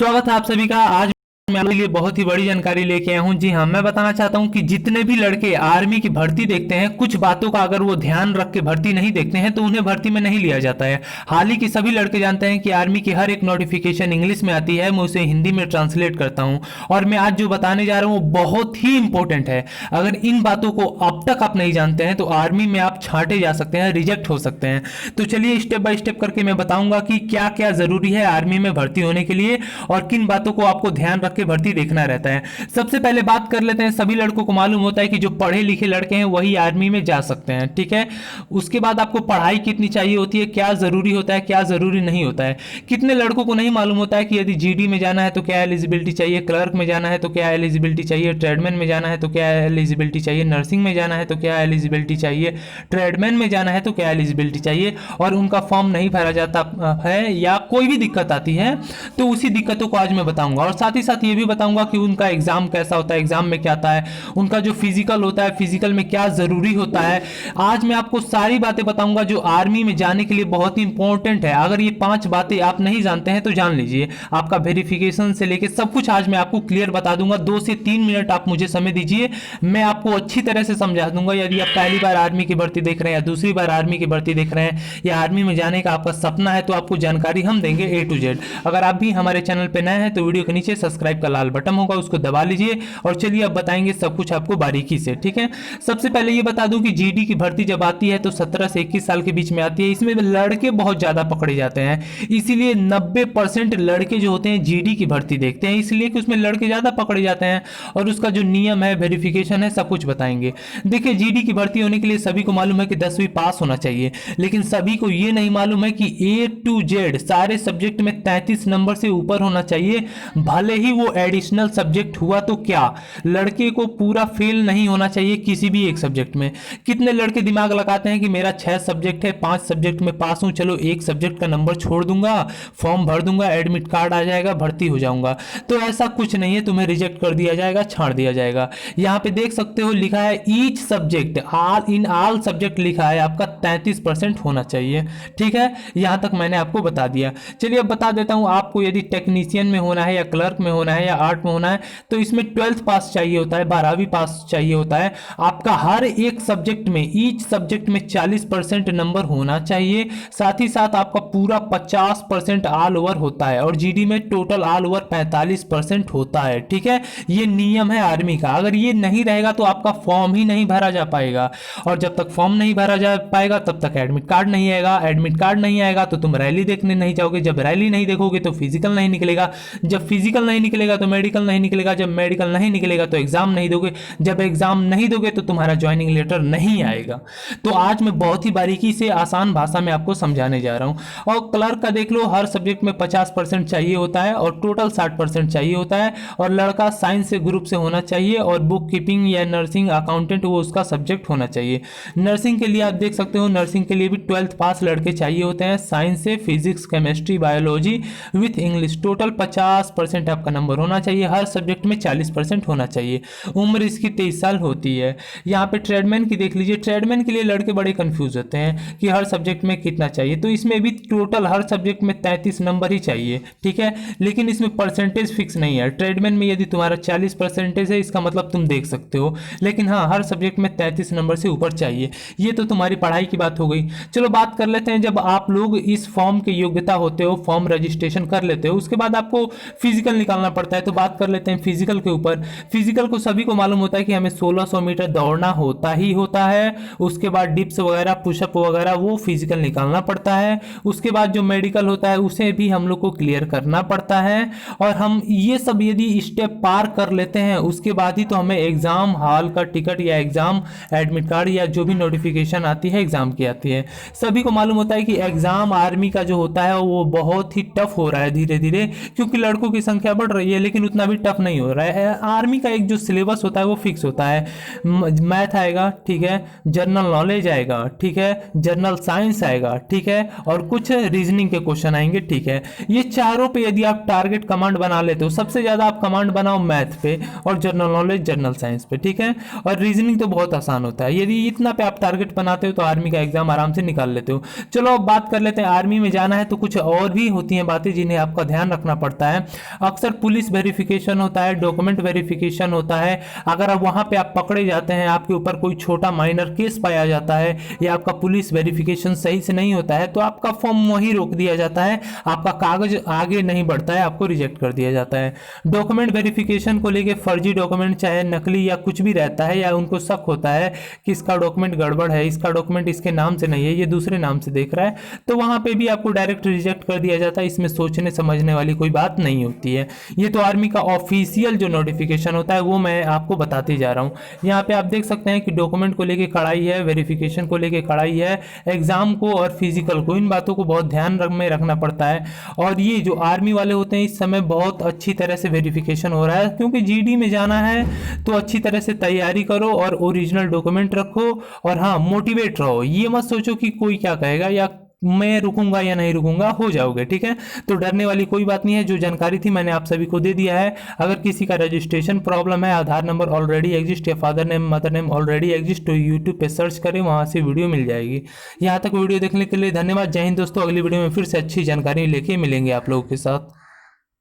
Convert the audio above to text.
स्वागत है आप सभी का। आज मैं आपके लिए बहुत ही बड़ी जानकारी लेके आया हूं। जी हाँ, मैं बताना चाहता हूं कि जितने भी लड़के आर्मी की भर्ती देखते हैं, कुछ बातों का अगर वो ध्यान रख के भर्ती नहीं देखते हैं तो उन्हें भर्ती में नहीं लिया जाता है। हाल ही के सभी लड़के जानते हैं कि आर्मी की हर एक नोटिफिकेशन इंग्लिश में आती है, मैं उसे हिंदी में ट्रांसलेट करता हूँ। और मैं आज जो बताने जा रहा हूँ वो बहुत ही इंपॉर्टेंट है। अगर इन बातों को अब तक आप नहीं जानते हैं तो आर्मी में आप छांटे जा सकते हैं, रिजेक्ट हो सकते हैं। तो चलिए स्टेप बाय स्टेप करके मैं बताऊंगा कि क्या क्या जरूरी है आर्मी में भर्ती होने के लिए और किन बातों को आपको ध्यान रख के भर्ती देखना रहता है। सबसे पहले बात कर लेते हैं, सभी लड़कों को मालूम होता है कि जो पढ़े लिखे लड़के हैं वही आर्मी में जा सकते हैं, ठीक है। उसके बाद आपको पढ़ाई कितनी चाहिए होती है, क्या जरूरी होता है, क्या जरूरी नहीं होता है। कितने लड़कों को नहीं मालूम होता है कि यदि जीडी में जाना है तो क्या एलिजिबिलिटी चाहिए, क्लर्क में जाना है तो क्या एलिजिबिलिटी चाहिए, ट्रेडमैन में जाना है तो क्या एलिजिबिलिटी चाहिए, नर्सिंग में जाना है तो क्या एलिजिबिलिटी चाहिए, ट्रेडमैन में जाना है तो क्या एलिजिबिलिटी चाहिए। और उनका फॉर्म नहीं भरा जाता है या कोई भी दिक्कत आती है तो उसी दिक्कतों को आज मैं बताऊंगा। और साथ ही साथ ये भी बताऊंगा कि उनका एग्जाम कैसा होता है, एग्जाम में क्या आता है, उनका जो फिजिकल होता है, फिजिकल में क्या जरूरी होता है। आज मैं आपको सारी बातें बताऊंगा जो आर्मी में जाने के लिए बहुत ही इंपॉर्टेंट है। अगर ये 5 बातें आप नहीं जानते हैं तो जान लीजिए, आपका वेरिफिकेशन से लेकर सब कुछ आज मैं आपको क्लियर बता दूंगा। 2 से 3 मिनट आप मुझे समय दीजिए, मैं आपको अच्छी तरह से समझा दूंगा। यदि आप पहली बार आर्मी की भर्ती देख रहे हैं या दूसरी बार आर्मी की भर्ती देख रहे हैं या आर्मी में जाने का आपका सपना है तो आपको जानकारी हम देंगे A to Z। अगर आप भी हमारे चैनल पर नए हैं तो वीडियो के नीचे सब्सक्राइब का लाल बटन होगा, उसको दबा लीजिए और चलिए अब बताएंगे सब कुछ आपको बारीकी से, ठीक है। सबसे पहले ये बता दूं कि जीडी की भर्ती जब आती है तो 17 से 21 साल के बीच में आती है। इसमें लड़के बहुत ज्यादा पकड़े जाते हैं, इसीलिए 90% लड़के जो होते हैं जीडी की भर्ती देखते हैं, इसलिए कि उसमें लड़के ज्यादा पकड़े जाते हैं। और उसका जो नियम है, वेरिफिकेशन है, सब कुछ बताएंगे। देखिए, जीडी की भर्ती होने के लिए सभी को मालूम है कि 10वीं पास होना चाहिए, लेकिन सभी को यह नहीं मालूम है कि A to Z सारे सब्जेक्ट में 33 नंबर से ऊपर होना चाहिए। भले ही वो एडिशनल सब्जेक्ट हुआ तो क्या, लड़के को पूरा फेल नहीं होना चाहिए किसी भी एक सब्जेक्ट में। कितने लड़के दिमाग लगाते हैं कि मेरा 6 सब्जेक्ट है, 5 सब्जेक्ट में पास हूं, चलो एक सब्जेक्ट का नंबर छोड़ दूंगा, फॉर्म भर दूंगा, एडमिट कार्ड आ जाएगा, भर्ती हो जाऊंगा। तो ऐसा कुछ नहीं है, तुम्हें रिजेक्ट कर दिया जाएगा, छाड़ दिया जाएगा। यहां पे देख सकते हो लिखा है ईच सब्जेक्ट, ऑल सब्जेक्ट लिखा है, आपका 33% होना चाहिए, ठीक है। यहां तक मैंने आपको बता दिया। चलिए अब बता देता हूं आपको, यदि टेक्नीशियन में होना है या क्लर्क में होना है या आर्ट में होना है तो इसमें 12th पास चाहिए होता है, 12वीं पास चाहिए होता है। आपका हर एक सब्जेक्ट में, ईच सब्जेक्ट में 40% नंबर होना चाहिए। साथ ही साथ आपका पूरा 50% ऑल ओवर होता है और जीडी में टोटल ऑल ओवर 45% होता है, ठीक है। ये नियम है आर्मी का। अगर ये नहीं रहेगा तो आपका फॉर्म ही नहीं भरा जा पाएगा, और जब तक फॉर्म नहीं भरा जा पाएगा तब तक एडमिट कार्ड नहीं आएगा। एडमिट कार्ड नहीं आएगा तो तुम रैली देखने नहीं जाओगे, जब रैली नहीं देखोगे तो फिजिकल नहीं निकलेगा, जब फिजिकल नहीं निकलेगा तो मेडिकल नहीं निकलेगा, जब मेडिकल नहीं निकलेगा तो एग्जाम नहीं दोगे, जब एग्जाम नहीं दोगे तो तुम्हारा ज्वाइनिंग लेटर नहीं आएगा। तो आज मैं बहुत ही बारीकी से आसान भाषा में आपको समझाने जा रहा हूं। और क्लर्क का देख लो, हर सब्जेक्ट में 50% चाहिए होता है और टोटल 60% चाहिए होता है। और लड़का साइंस से ग्रुप से होना चाहिए और बुक कीपिंग या नर्सिंग अकाउंटेंट वो उसका सब्जेक्ट होना चाहिए। नर्सिंग के लिए आप देख सकते हो, नर्सिंग के लिए भी 12th पास लड़के चाहिए होते हैं, साइंस से, physics, chemistry, biology with English. Total 50% आपका नंबर होना चाहिए, हर सब्जेक्ट में 40% होना चाहिए। उम्र इसकी 23 साल होती है। यहाँ पे ट्रेडमैन की देख लीजिए, ट्रेडमैन के लिए लड़के बड़े कंफ्यूज होते हैं कि हर सब्जेक्ट में कितना चाहिए, तो इसमें भी टोटल हर सब्जेक्ट में 33 नंबर ही चाहिए, ठीक है। लेकिन इसमें परसेंटेज फिक्स नहीं है। ट्रेडमैन में यदि तुम्हारा 40% है इसका मतलब तुम देख सकते हो, लेकिन हाँ, हर सब्जेक्ट में 33 नंबर से ऊपर चाहिए। ये तो तुम्हारी पढ़ाई की बात हो गई। चलो बात कर लेते हैं, जब आप लोग इस फॉर्म की योग्यता होते हो, फॉर्म रजिस्ट्रेशन कर लेते हो, उसके बाद आपको फिजिकल निकालना पड़ता है। तो बात कर लेते हैं फिजिकल के ऊपर। फिजिकल को सभी को मालूम होता है कि हमें 1600 मीटर दौड़ना होता ही होता है। उसके बाद डिप्स वगैरह, पुशअप वगैरह वो फिजिकल निकालना पड़ता है। उसके बाद जो मेडिकल होता है उसे भी हम लोग को क्लियर करना पड़ता है। और हम ये सब यदि स्टेप पार कर लेते हैं उसके बाद ही तो हमें एग्जाम हॉल का टिकट या एग्जाम एडमिट कार्ड या जो भी नोटिफिकेशन आती है एग्जाम की आती है। सभी को मालूम होता है कि एग्जाम आर्मी का जो होता है वो बहुत ही टफ हो रहा है धीरे धीरे, क्योंकि लड़कों की संख्या बढ़ रही रही है, लेकिन उतना भी टफ नहीं हो रहा है। आर्मी का एक जो सिलेबस होता है वो फिक्स होता है। मैथ आएगा, ठीक है, जनरल नॉलेज आएगा, ठीक है, जनरल साइंस आएगा, ठीक है, और कुछ रीजनिंग के क्वेश्चन आएंगे, ठीक है। ये चारों पे यदि आप टारगेट कमांड बना लेते हो, सबसे ज़्यादा आप कमांड बनाओ मैथ पे और जनरल नॉलेज जनरल साइंस पे, ठीक है। और रीजनिंग तो बहुत आसान होता है। यदि इतना पे आप टारगेट बनाते हो तो आर्मी का एग्जाम आराम से निकाल लेते हो। चलो अब बात कर लेते हैं, आर्मी में जाना है तो कुछ और भी होती हैं बातें जिन्हें आपका ध्यान रखना पड़ता है। अक्सर पुलिस वेरिफिकेशन होता है, डॉक्यूमेंट वेरिफिकेशन होता है। अगर अब वहां पे आप पकड़े जाते हैं, आपके ऊपर कोई छोटा माइनर केस पाया जाता है या आपका पुलिस वेरिफिकेशन सही से नहीं होता है, तो आपका फॉर्म वहीं रोक दिया जाता है, आपका कागज आगे नहीं बढ़ता है, आपको रिजेक्ट कर दिया जाता है। डॉक्यूमेंट वेरिफिकेशन को लेके फर्जी डॉक्यूमेंट चाहे नकली या कुछ भी रहता है, या उनको शक होता है कि इसका डॉक्यूमेंट गड़बड़ है, इसका डॉक्यूमेंट इसके नाम से नहीं है, ये दूसरे नाम से देख रहा है, तो वहां पे भी आपको डायरेक्ट रिजेक्ट कर दिया जाता है। इसमें सोचने समझने वाली कोई बात नहीं होती है। ये तो आर्मी का ऑफिशियल जो नोटिफिकेशन होता है वो मैं आपको बताते जा रहा हूँ। यहाँ पे आप देख सकते हैं कि डॉक्यूमेंट को लेके कड़ाई है, वेरिफिकेशन को लेके कड़ाई है, एग्जाम को और फिजिकल को, इन बातों को बहुत ध्यान में रखना पड़ता है। और ये जो आर्मी वाले होते हैं, इस समय बहुत अच्छी तरह से वेरिफिकेशन हो रहा है, क्योंकि जीडी में जाना है तो अच्छी तरह से तैयारी करो और ओरिजिनल डॉक्यूमेंट रखो। और हाँ, मोटिवेट रहो, ये मत सोचो कि कोई क्या कहेगा या मैं रुकूंगा या नहीं रुकूंगा, हो जाओगे, ठीक है। तो डरने वाली कोई बात नहीं है। जो जानकारी थी मैंने आप सभी को दे दिया है। अगर किसी का रजिस्ट्रेशन प्रॉब्लम है, आधार नंबर ऑलरेडी एग्जिस्ट या father name mother name already exist, तो यूट्यूब पे सर्च करें, वहां से वीडियो मिल जाएगी। यहाँ तक वीडियो देखने के लिए धन्यवाद। जय हिंद दोस्तों, अगली वीडियो में फिर से अच्छी जानकारी लेके मिलेंगे आप लोगों के साथ।